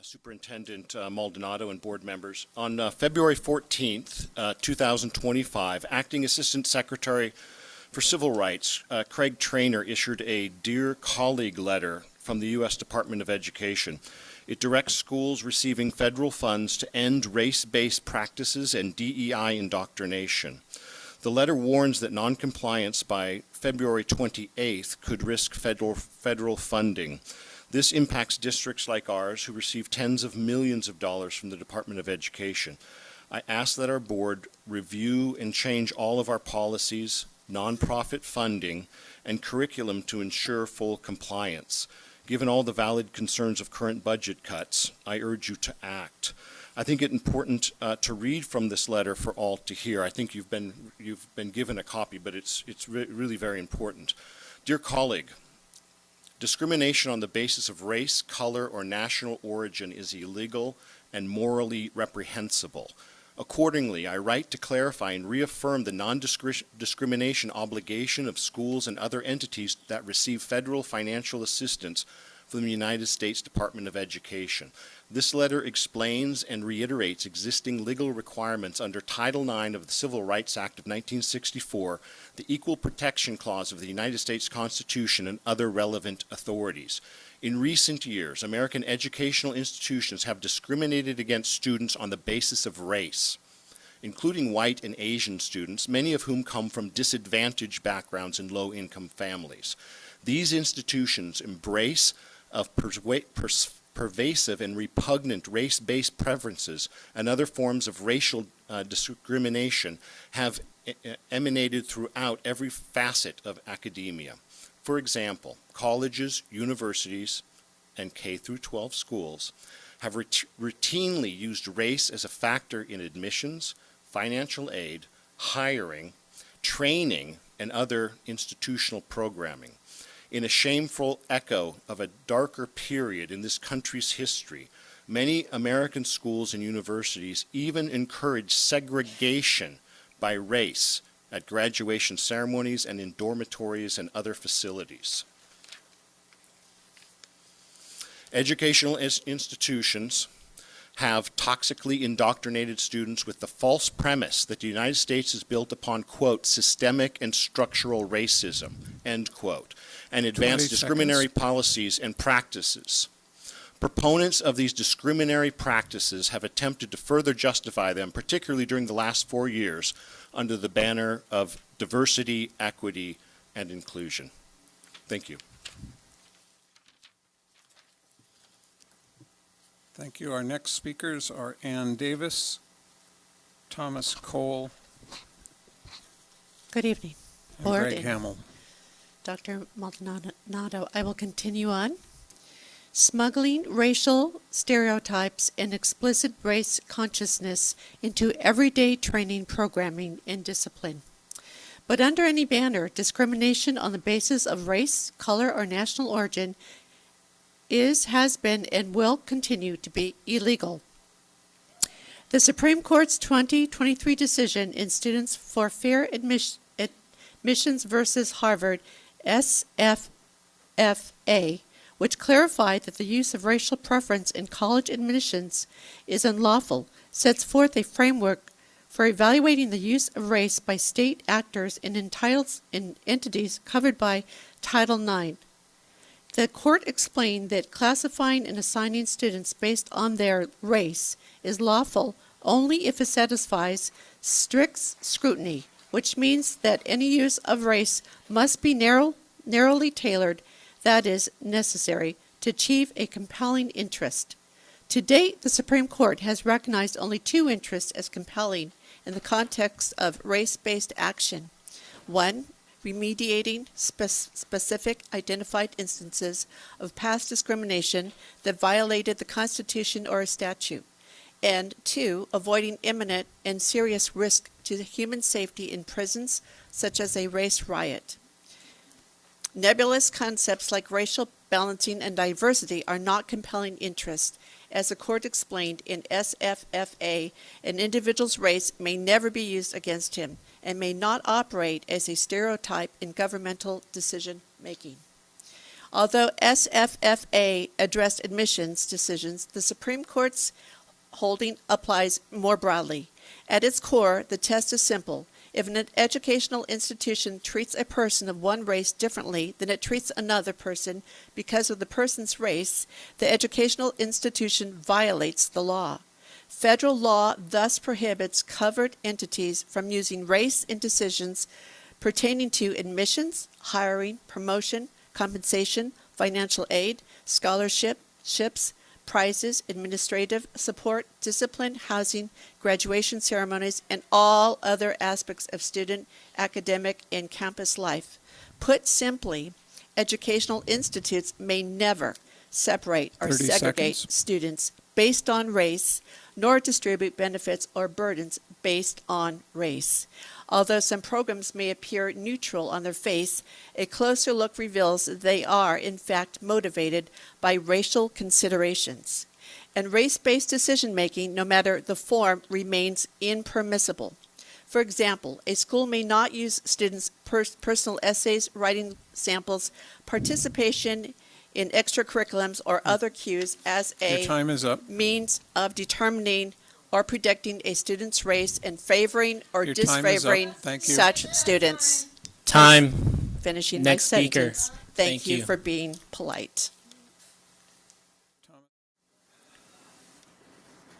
Superintendent Maldonado and board members. On February 14th, 2025, Acting Assistant Secretary for Civil Rights, Craig Traynor, issued a Dear Colleague letter from the U.S. Department of Education. It directs schools receiving federal funds to end race-based practices and DEI indoctrination. The letter warns that noncompliance by February 28th could risk federal funding. This impacts districts like ours who receive tens of millions of dollars from the Department of Education. I ask that our board review and change all of our policies, nonprofit funding, and curriculum to ensure full compliance. Given all the valid concerns of current budget cuts, I urge you to act. I think it important to read from this letter for all to hear. I think you've been given a copy, but it's really very important. Dear colleague, discrimination on the basis of race, color, or national origin is illegal and morally reprehensible. Accordingly, I write to clarify and reaffirm the non-discrimination obligation of schools and other entities that receive federal financial assistance from the United States Department of Education. This letter explains and reiterates existing legal requirements under Title IX of the Civil Rights Act of 1964, the Equal Protection Clause of the United States Constitution, and other relevant authorities. In recent years, American educational institutions have discriminated against students on the basis of race, including white and Asian students, many of whom come from disadvantaged backgrounds in low-income families. These institutions embrace of pervasive and repugnant race-based preferences and other forms of racial discrimination have emanated throughout every facet of academia. For example, colleges, universities, and K-12 schools have routinely used race as a factor in admissions, financial aid, hiring, training, and other institutional programming. In a shameful echo of a darker period in this country's history, many American schools and universities even encourage segregation by race at graduation ceremonies and in dormitories and other facilities. Educational institutions have toxically indoctrinated students with the false premise that the United States is built upon, quote, systemic and structural racism, end quote, and advance discriminatory policies and practices. Proponents of these discriminatory practices have attempted to further justify them, particularly during the last 4 years, under the banner of diversity, equity, and inclusion. Thank you. Thank you. Our next speakers are Ann Davis, Thomas Cole, Good evening, and Board Greg and Hamill. Dr. Maldonado. I will continue on. Smuggling racial stereotypes and explicit race consciousness into everyday training, programming, and discipline. But under any banner, discrimination on the basis of race, color, or national origin has been, and will continue to be illegal. The Supreme Court's 2023 decision in Students for Fair Admissions versus Harvard, SFFA, which clarified that the use of racial preference in college admissions is unlawful, sets forth a framework for evaluating the use of race by state actors in entities covered by Title IX. The court explained that classifying and assigning students based on their race is lawful only if it satisfies strict scrutiny, which means that any use of race must be narrowly tailored, that is, necessary, to achieve a compelling interest. To date, the Supreme Court has recognized only two interests as compelling in the context of race-based action. One, remediating specific identified instances of past discrimination that violated the Constitution or a statute, and two, avoiding imminent and serious risk to human safety in prisons, such as a race riot. Nebulous concepts like racial balancing and diversity are not compelling interests. As the court explained in SFFA, an individual's race may never be used against him and may not operate as a stereotype in governmental decision-making. Although SFFA addressed admissions decisions, the Supreme Court's holding applies more broadly. At its core, the test is simple. If an educational institution treats a person of one race differently than it treats another person because of the person's race, the educational institution violates the law. Federal law thus prohibits covered entities from using race in decisions pertaining to admissions, hiring, promotion, compensation, financial aid, scholarships, prizes, administrative support, discipline, housing, graduation ceremonies, and all other aspects of student, academic, and campus life. Put simply, educational institutes may never separate or 30 segregate seconds. students based on race, nor distribute benefits or burdens based on race. Although some programs may appear neutral on their face, a closer look reveals that they are, in fact, motivated by racial considerations. And race-based decision-making, no matter the form, remains impermissible. For example, a school may not use students' personal essays, writing samples, participation in extracurriculums, or other cues as Your a time is up. means of determining or predicting a student's race and favoring or Your time is up. disfavoring Thank you. such students. Time. Finishing Next my speaker. sentence. Thank Thank you you. for being polite.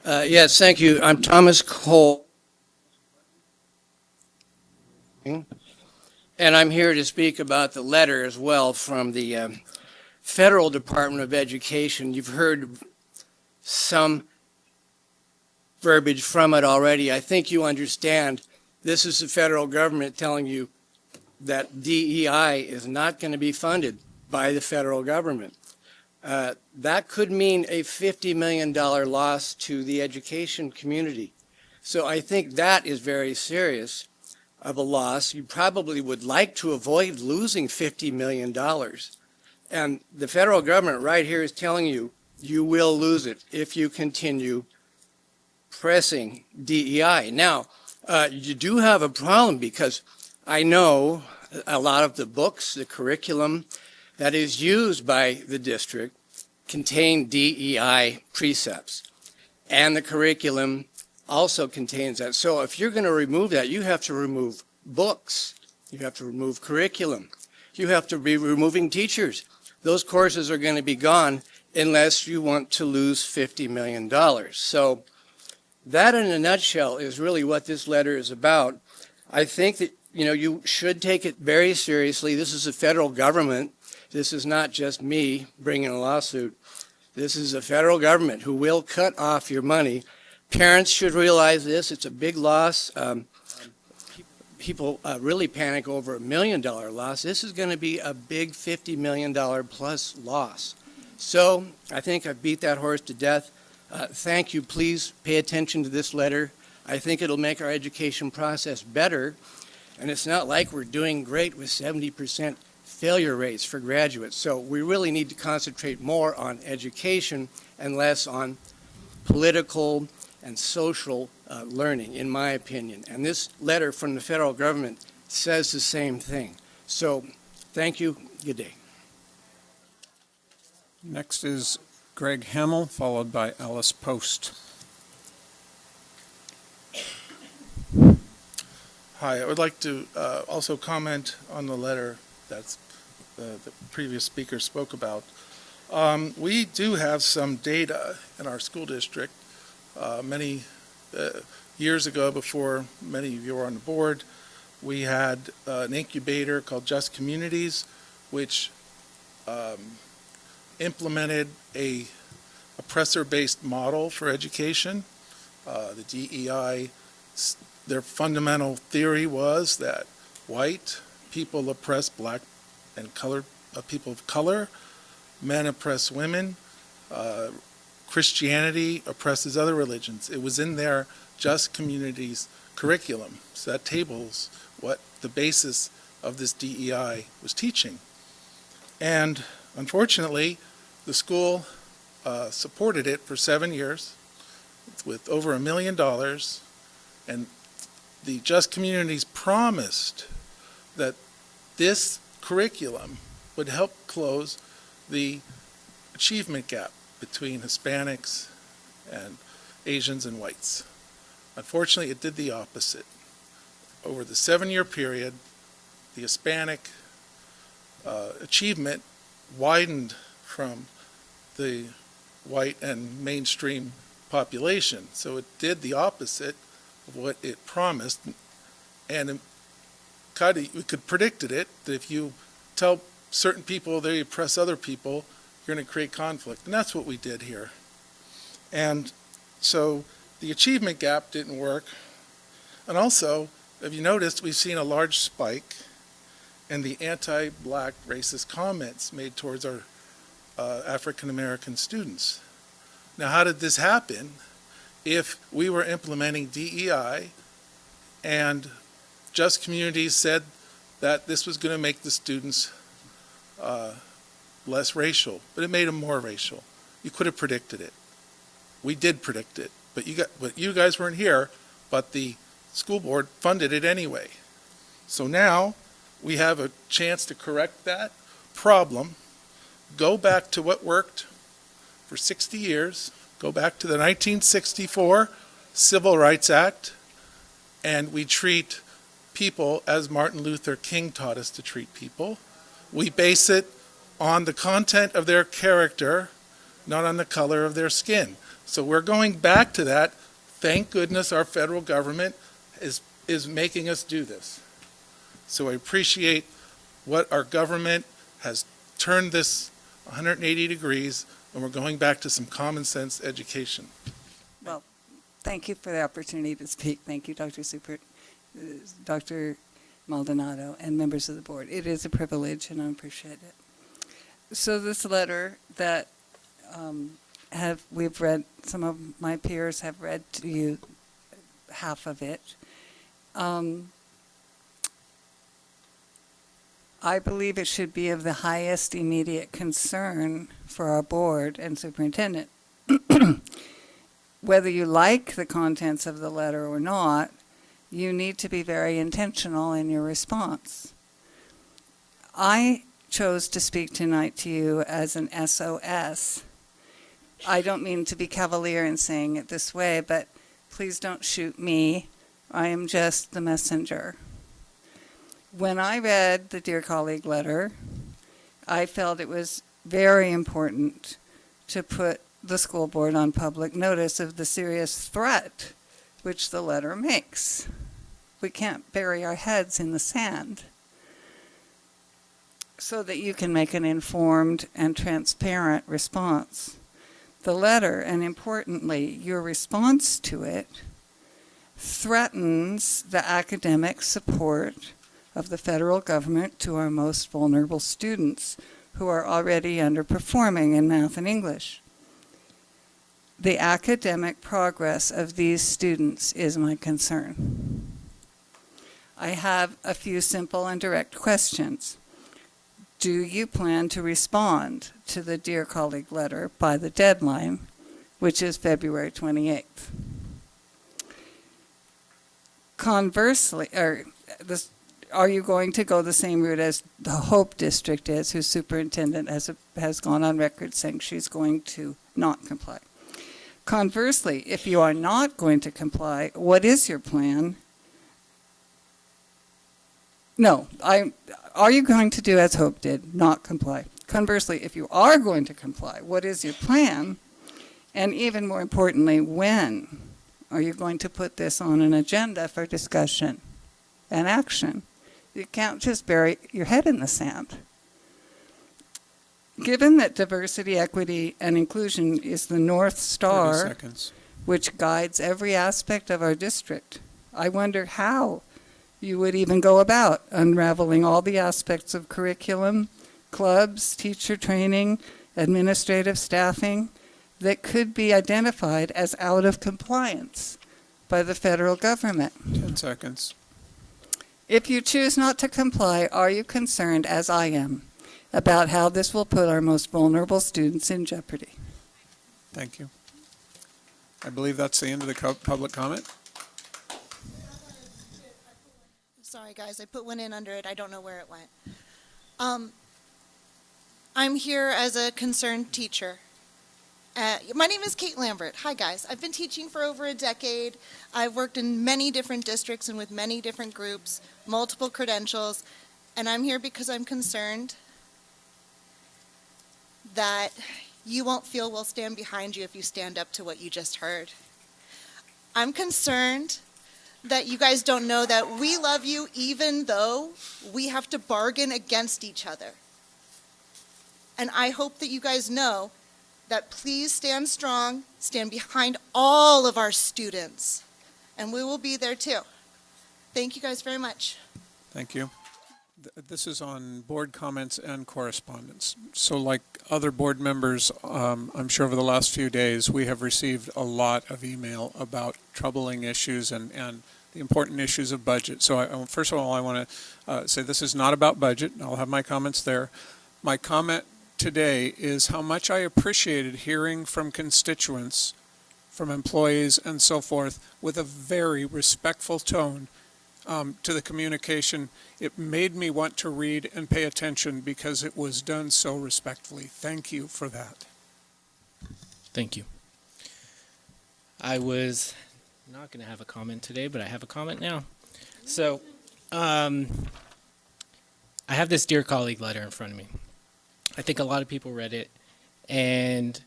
Yes, thank you. I'm Thomas Cole, and I'm here to speak about the letter as well from the Federal Department of Education. You've heard some verbiage from it already. I think you understand this is the federal government telling you that DEI is not going to be funded by the federal government. That could mean a $50 million loss to the education community. So I think that is very serious of a loss. You probably would like to avoid losing $50 million. And the federal government right here is telling you, you will lose it if you continue pressing DEI. Now, you do have a problem because I know a lot of the books, the curriculum that is used by the district contain DEI precepts. And the curriculum also contains that. So if you're going to remove that, you have to remove books. You have to remove curriculum. You have to be removing teachers. Those courses are going to be gone unless you want to lose $50 million. So that in a nutshell is really what this letter is about. I think that, you should take it very seriously. This is the federal government. This is not just me bringing a lawsuit. This is the federal government who will cut off your money. Parents should realize this. It's a big loss. People really panic over $1 million loss. This is going to be a big $50 million plus loss. So I think I've beat that horse to death. Thank you. Please pay attention to this letter. I think it'll make our education process better. And it's not like we're doing great with 70% failure rates for graduates. So we really need to concentrate more on education and less on political and social learning, in my opinion. And this letter from the federal government says the same thing. So thank you. Good day. Next is Greg Hamill, followed by Alice Post. Hi, I would like to also comment on the letter that the previous speaker spoke about. We do have some data in our school district. Many years ago, before many of you were on the board, we had an incubator called Just Communities, which implemented a oppressor-based model for education. The DEI, their fundamental theory was that white people oppress black and colored people of color, men oppress women, Christianity oppresses other religions. It was in their Just Communities curriculum. So that table's what the basis of this DEI was teaching. And unfortunately, the school supported it for 7 years with over $1 million, and the Just Communities promised that this curriculum would help close the achievement gap between Hispanics and Asians and whites. Unfortunately, it did the opposite. Over the 7-year period, the Hispanic achievement widened from the white and mainstream population. So it did the opposite of what it promised. And we could predicted it, that if you tell certain people they oppress other people, you're going to create conflict. And that's what we did here. And so the achievement gap didn't work. And also, if you noticed, we've seen a large spike in the anti-black racist comments made towards our African American students. Now, how did this happen? If we were implementing DEI and Just Communities said that this was going to make the students less racial, but it made them more racial. You could have predicted it. We did predict it, but you guys weren't here, but the school board funded it anyway. So now we have a chance to correct that problem, go back to what worked for 60 years, go back to the 1964 Civil Rights Act, and we treat people as Martin Luther King taught us to treat people. We base it on the content of their character, not on the color of their skin. So we're going back to that. Thank goodness our federal government is making us do this. So I appreciate what our government has turned this 180 degrees, and we're going back to some common sense education. Well, thank you for the opportunity to speak. Thank you, Dr. Maldonado, and members of the board. It is a privilege, and I appreciate it. So this letter that we've read, some of my peers have read to you half of it. I believe it should be of the highest immediate concern for our board and superintendent. Whether you like the contents of the letter or not, you need to be very intentional in your response. I chose to speak tonight to you as an SOS. I don't mean to be cavalier in saying it this way, but please don't shoot me. I am just the messenger. When I read the Dear Colleague letter, I felt it was very important to put the school board on public notice of the serious threat which the letter makes. We can't bury our heads in the sand. So that you can make an informed and transparent response. The letter, and importantly, your response to it, threatens the academic support of the federal government to our most vulnerable students who are already underperforming in math and English. The academic progress of these students is my concern. I have a few simple and direct questions. Do you plan to respond to the Dear Colleague letter by the deadline, which is February 28th? Conversely, are you going to go the same route as the Hope District is, whose superintendent has gone on record saying she's going to not comply? Conversely, if you are not going to comply, what is your plan? No, are you going to do as Hope did, not comply? Conversely, if you are going to comply, what is your plan? And even more importantly, when are you going to put this on an agenda for discussion and action? You can't just bury your head in the sand. Given that diversity, equity, and inclusion is the North 30 Star, seconds. which guides every aspect of our district, I wonder how you would even go about unraveling all the aspects of curriculum, clubs, teacher training, administrative staffing that could be identified as out of compliance by the federal government. 10 seconds. If you choose not to comply, are you concerned, as I am, about how this will put our most vulnerable students in jeopardy? Thank you. I believe that's the end of the public comment. Sorry, guys, I put one in under it. I don't know where it went. I'm here as a concerned teacher. My name is Kate Lambert. Hi, guys. I've been teaching for over a decade. I've worked in many different districts and with many different groups, multiple credentials, and I'm here because I'm concerned that you won't feel we'll stand behind you if you stand up to what you just heard. I'm concerned that you guys don't know that we love you even though we have to bargain against each other. And I hope that you guys know that please stand strong, stand behind all of our students, and we will be there too. Thank you guys very much. Thank you. This is on board comments and correspondence. So like other board members, I'm sure over the last few days, we have received a lot of email about troubling issues and the important issues of budget. So first of all, I want to say this is not about budget. I'll have my comments there. My comment today is how much I appreciated hearing from constituents, from employees and so forth, with a very respectful tone to the communication. It made me want to read and pay attention because it was done so respectfully. Thank you for that. Thank you. I was not going to have a comment today, but I have a comment now. So, I have this Dear Colleague letter in front of me. I think a lot of people read it, and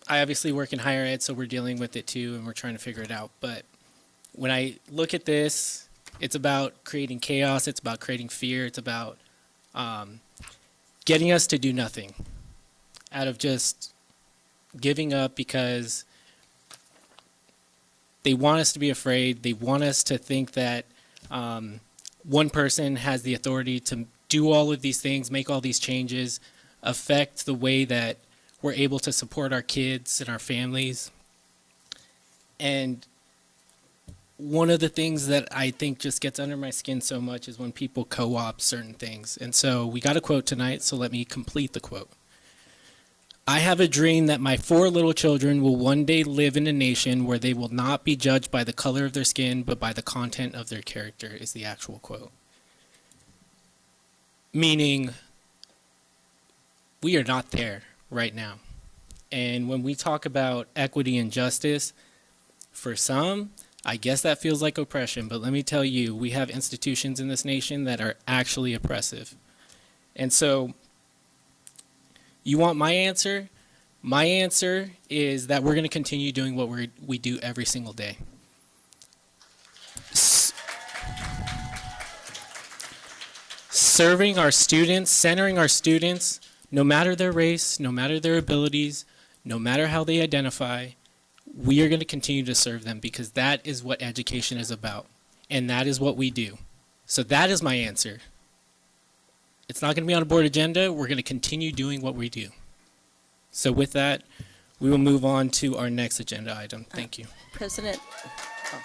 I obviously work in higher ed, so we're dealing with it too, and we're trying to figure it out. But when I look at this, it's about creating chaos, it's about creating fear, it's about getting us to do nothing out of just giving up because they want us to be afraid. They want us to think that one person has the authority to do all of these things, make all these changes, affect the way that we're able to support our kids and our families. And one of the things that I think just gets under my skin so much is when people co-opt certain things. And so we got a quote tonight, so let me complete the quote. I have a dream that my 4 little children will one day live in a nation where they will not be judged by the color of their skin, but by the content of their character, is the actual quote. Meaning, we are not there right now. And when we talk about equity and justice, for some, I guess that feels like oppression, but let me tell you, we have institutions in this nation that are actually oppressive. And so, you want my answer? My answer is that we're going to continue doing what we do every single day. Serving our students, centering our students, no matter their race, no matter their abilities, no matter how they identify, we are going to continue to serve them because that is what education is about. And that is what we do. So that is my answer. It's not going to be on a board agenda. We're going to continue doing what we do. So with that, we will move on to our next agenda item. Thank you. President. Oh.